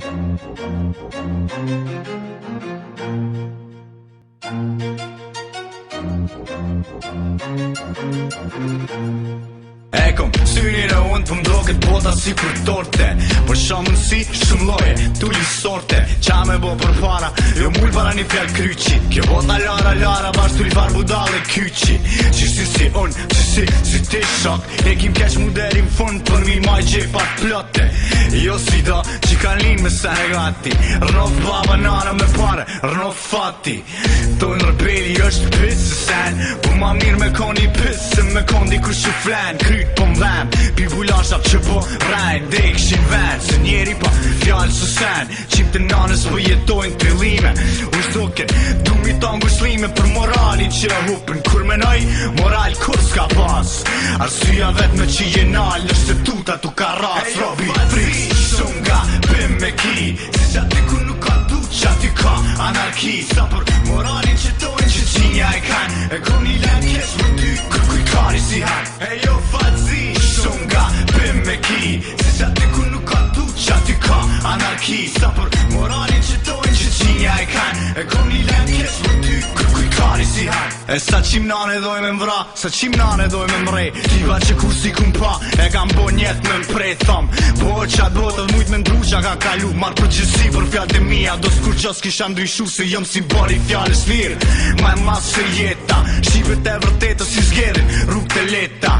E kom synin e unë për mdroket bota si kur torte Për shamën si shumë loje, tu li sorte Qa me bo për para, jo mull para një fjall kryqi Kjo bota lara, bashkë tu li far budale kyqi Qishti si unë, si ti shok E kim keq mu deri më fund për mi maj gjepat plote Jo si do, që kan lin me senegati Rnof baba nana me pare, rnof fati Tojnë rebeli është pissë se sen Po ma mirë me koni pissë se me kondi kur që flen Kryt po m'dhem, pi bulashat që po rajnë Dekshin ven, se njeri pa fjallë së sen Qim të nanës po jetojnë trillime Unë shtoken, du mi tangu shlime Për moralin që hupën Kur menoj, moral kur s'ka pas Arsyja vet me që jenal është se tuta tu ka ras Robi fris, shumë nga bim me ki Si që aty ku nuk ka du që aty ka anarki Sa për moralin që tojnë që qinja e kanë E ku një len kesh më ty kërkuj kari si hanë E jo fazi, shumë nga bim me ki Si që aty ku nuk ka du që aty ka anarki Sa për moralin që tojnë që qinja e kanë E ku një len kesh më ty kërkuj kari si hanë E sa qim nane doj me mvra, sa qim nane doj me mrej Tiva që kur si kum pa, e kam bo njet me mprej thom Po qatë botët mujt me ndru qa ka kalu Marë përgjësi për fjallë e mija Do s'kur qos kisha ndryshu se jëm si bari fjallës lirë Ma e mas se jeta, shqipet e vërtetë si zgedin Rrug të leta,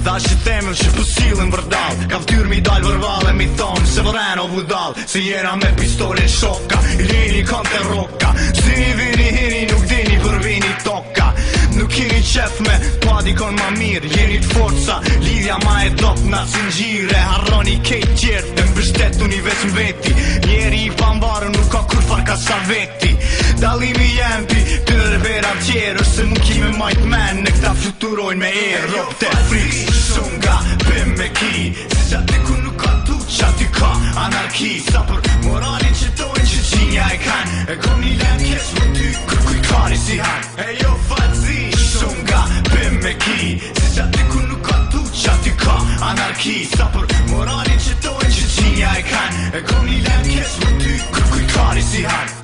tha që temën që pësillin vërdal Ka ftyrë mi dal vërval e mi thonë se vëren o budal Se jena me pistolin shoka, i lini kam të roka Zini vini hini nuk dini për vini toka Nuk jeni qef me padi kon ma mirë Jeni t'forca, lidhja ma e dop na zingjire Harroni kejt tjertë, të mbështet univers m'veti Njeri i pambarë nuk ka kur far ka sa veti Dalimi jem pi tërë vera tjerë Se nuk kime majt men në këta fluturojnë me erë Rop të friks, shumë nga bim me ki Si që aty ku nuk ka du që aty ka anarki Sa për moralin që tojnë që qinja e kanë E kom një len kesh më ty kërkuj kari si hanë E jo fazi, shumë nga bim me ki Si që aty ku nuk ka du që aty ka anarki Sa për moralin që tojnë që qinja e kanë E kom një len kesh më ty kërkuj kari si hanë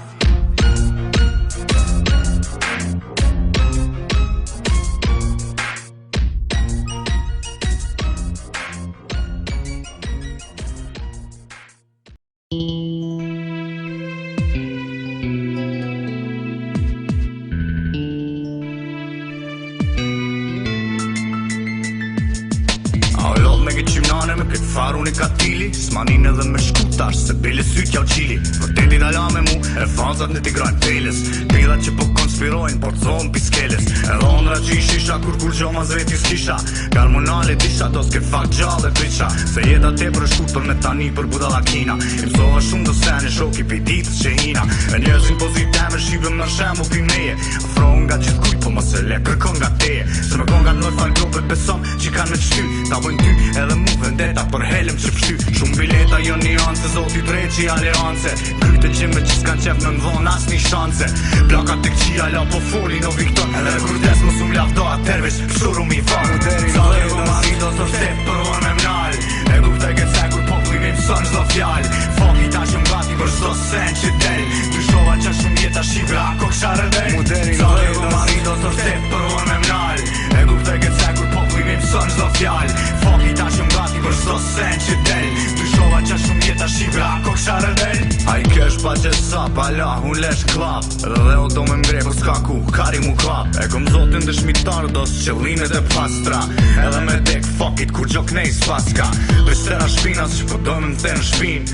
Me këtë qimnane me këtë faru një katili S'manin edhe me shkutash se bile syt jau qili Vërtetit ala me mu e fanzat në t'i grajnë peles Tridha që po konspirojnë por zonë piskeles Edhe ondra që i shisha kur gjo ma zreti s'kisha Karmonale disha do s'ke fakt gjallë e priqa Se jeta te për shkut për me tani për budalakina I msoha shumë do sene shoki pi ditës që hina E njerëzin poziteme shqipëm në shembu pi meje Afrohën nga gjithë kuj po mos e le kërkon nga teje Se me kon nga noj fal glopet besom që kanë me t'shty Ta bojnë ty edhe mu vendeta për helem që pështy Shumë bileta jo niance, zoti treqi aleance Kryte që me që s'kan qef me mdhon as një shanse Plaka të këqia la po folin o Viktor Edhe kur des më sum lavdo atervesh pëshuru mi fan Sa dhe ku marido së shtep për orë me mnal E kupte këtë se kur popli mi mëson zdo fjall Foki ta që m'gati për zdo sen që del Ty shova që shumë jeta shqipe ako kësha rebel Sa dhe ku marido së shtep për orë me mnal E kupte këtë se kur popli mi mëson zdo fjall Foki ta që m'gati për zdo sen që del Ty shova që shumë jeta shqipe ako kësha rebel A i kesh pa që sa pala unë lesh klap Edhe dhe o do me mgre për s'ka ku kari mu klap E kom zotin dëshmitar do s'qëllimet e pastra Edhe me dek fuckit kur gjok nej s'paska Pristera shpinas që po dojmë në të në shpin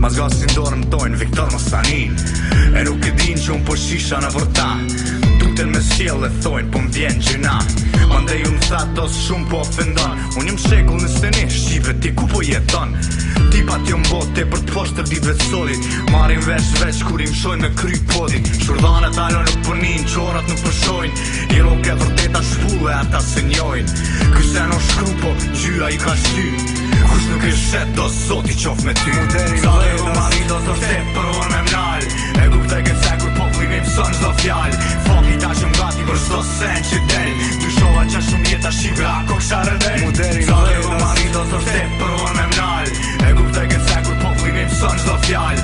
Mas gasin dorëm tojnë Viktor Mostanin E nuk e din që unë po shisha në vërta Tuten me s'qel dhe thojnë po m'vjen gjëna Mande ju m'tha dos shumë po ofendon Unë jëm shekull në steni Shqipe ti ku po jeton Tipat jo m'bote për t'posht të ditve t'solit Marim veç kur im shojnë me kry podit Shurdanet alo nuk përnin, qorat nuk përshojnë I roke vërteta shpulle ata se njojnë Kyse no shkru po gjyra i ka shty Kush nuk e shet do sot i qof me ty Sa dhe ku marido së shtep për orë me mnal E kupte këtë se kur popli mi mëson zdo fjall Foki ta që m'gati për zdo sen që del Ty shova që shumë jeta shqipe ako kësha rebel Sa dhe ku marido së shtep për orë me mnal E kupte këtë se kur popli mi mëson zdo fjall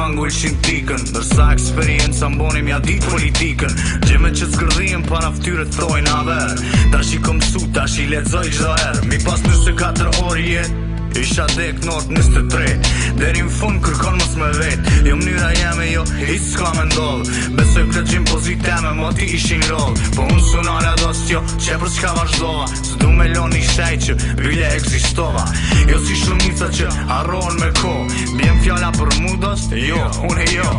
mangu ishin tikën, dërsa eksperienca mbonim ja dit politikën. Gjeme që zgërdhien para ftyre thojnë aver, tash I kom su, tash I lexoj çdo herë. Mi pas 24 orë jetë isha dek nort 23, deri në fund kërkon mos me vet. Jo mënyra jeme, jo, I s'ka me ndodh. Besoj këtë gjim poziteme, mo ti ishin roll. Po unë sunale dost jo, që për çka vazhdova. Së du me loni shtaj që bile eksistova. Jo si shumica që harron me ko. Bjem fjalla për mu dost, jo, unë jo.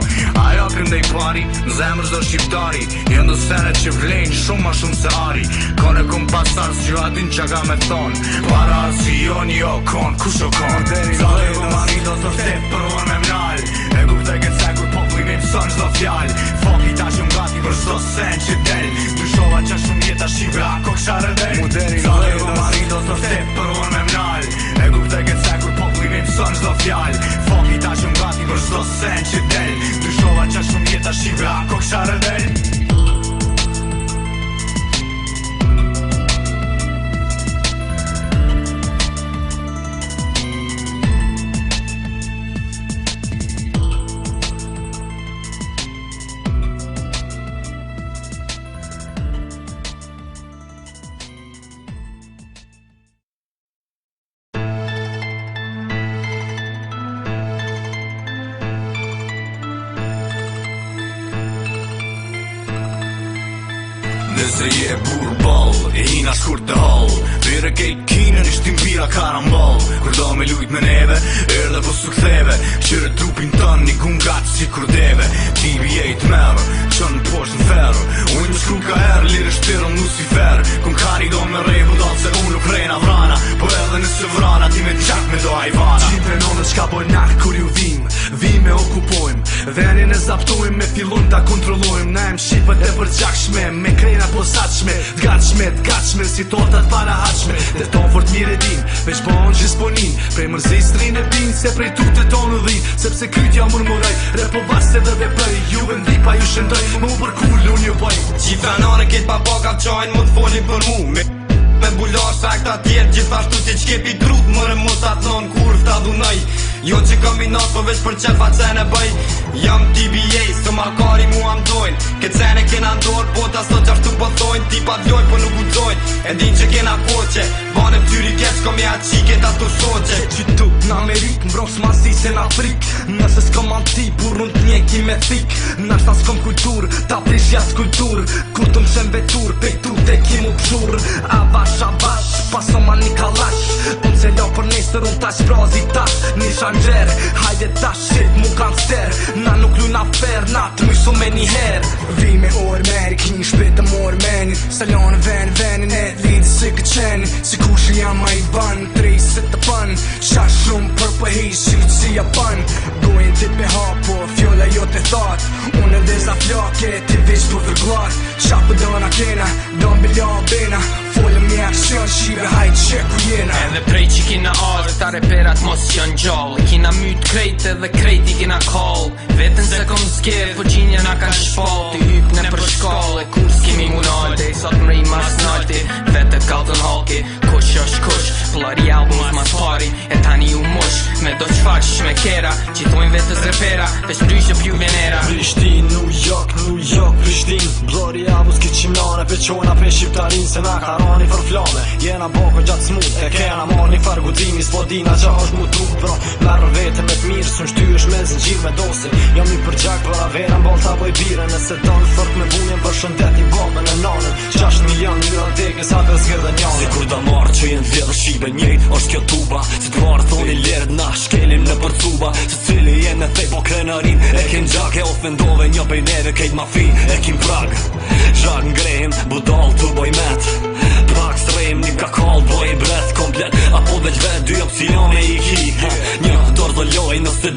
Ajo këndej pari, në zemër çdo shqiptari. Jo ndo senet që vlejnë shumë ma shumë se ari. Kone kom pasar s'gjo adin qa ka me thon. Para arsion jo kon, kush o kon. Zale u marido së shtep për orë me mnal. E kuptoj këtë se kur populli me mëson çdo fjall. Foki ta shumë gati për çdo sen që del. Dyshova qa shumë jeta shqipe ako ksha rëdel. Zale u marido së shtep për orë me mnal. E kuptoj këtë se kur populli me mëson çdo fjall. Foki ta shumë gati për çdo sen që del. Dyshova qa shumë jeta shqipe ako ksha rëdel. Nëse je bur ball, e hina shkur të hall. Vire kejt kinën, ishtim bira karamball. Kur do me lujt me neve, erdhe po su ktheve. Qyre trupin tën, një gun gatë si kur deve. TBA t'merë, qënë poshtë në ferë. Unë më shku ka herë, lirë shtirëm Lucifer. Kun kari do me rebu, dalë se unë nuk rejna vrana. Po edhe nëse vrana, ti me qak me do ajvana. Qim trenonët qka bojnë nakë kur ju vim e okupojmë. Venin e zaptojmë, me fillon ta kontrollojmë. Na em shqipët e përgjakshme, me krejna posaqme. T'gatshme, si tortat para haqme. Dhe ton fort mire din, veç bon që s'ponin. Prej mërzis t'rin e bin, se prej tutë ton u dhin. Sepse kytja murmuroj, repo vaste dhe veprej. Juve ndipa ju shëndoj, më u përkull unë ju boj. Gjitha nane ket pa baka qajnë, më t'folin për mu. Me bular sa këta tjerë, gjithashtu si qkepi trut. Mëre mos atë non kur fta dunaj. Jo që kombinat, po veç për qef atë cene bëj. Jam TBA, së makari mu am dojnë. Këtë cene kena ndorë, po ta sot qashtu po thojnë. Ti pa vjoj, po nuk udzojnë. E din që kena koqe, bane ptyri keq, kom ja qiket ato soqe. Qytu në Amerik, mbros masi se në Afrik. Nëse s'kom anti, burun t'njeki me thik. Nashta s'kom kultur, ta prish jas kultur. Kur të mshem vetur, pejtu te kim u pshur. Avash, paso ma një kalash. Unë se lo për nesër, unë tash prazi tash. Një shanxer, hajde tash shit mu kanë ster. Na nuk lujna fer, na të mysu me një her. Vi me orë meri, kini shpit të morë menin. Salonë venin e lidi si këtë qenin. Si kushi jam ma I ban, tri se të pan. Qa shumë për pëhi, shqit si Japan. Gojnë ti pe hapo, fjolla jo të that. Unë edhe za flake, ti veç për vërglat. Qa për dona kena, don bilja bena. Folëm një aksion, shive hajt që ku jena. Edhe prej që kina ardhë, ta reperat mos që në gjallë. Kina myt krejt edhe krejti kina call. Vetën se kom zgjerë, po qinja na ka shpall. Ti hyp në për shkall, e kur s'kemi munalti. Sot mri mas nalti, vetët kaldën halki. Kush është kush, plari albums mas pari. E tani u mush, me do qfaq me kera. Qitojnë vetës repera, veç pryshë pju venera. Prishtin, New York, Prishtin. Blori albums ki qimnare, peqona pe shqiptarin. Se na karani për flame, jena bako gjatë smut. E kena mar një farë gudimi, s'po dina qa është mu tru. Pro, merë vete me t'mirë, sun shtyësh me zëngjir me dosin. Jam një përgjak për avera, mbol t'a boj bire. Nëse donë fort me bunjen për shëndet I bombën e nanën. 6 milion njëra deke sa të zgërë dhe njane. Si kur da marë që jenë vjedhë shibe njejt, është kjo tuba. Si t'marë thoni lirët na shkelim në për cuba. Se cili jenë në thej po krenarin, e kem gjak e ofendove një pej neve kejt mafi, e kim prag. Zhak ngrehim, budal të boj met. Pak strejm, një kakall, boj bret komplet. Apo veç vet, dy opcione I ki. Një dorë dhe loj nëse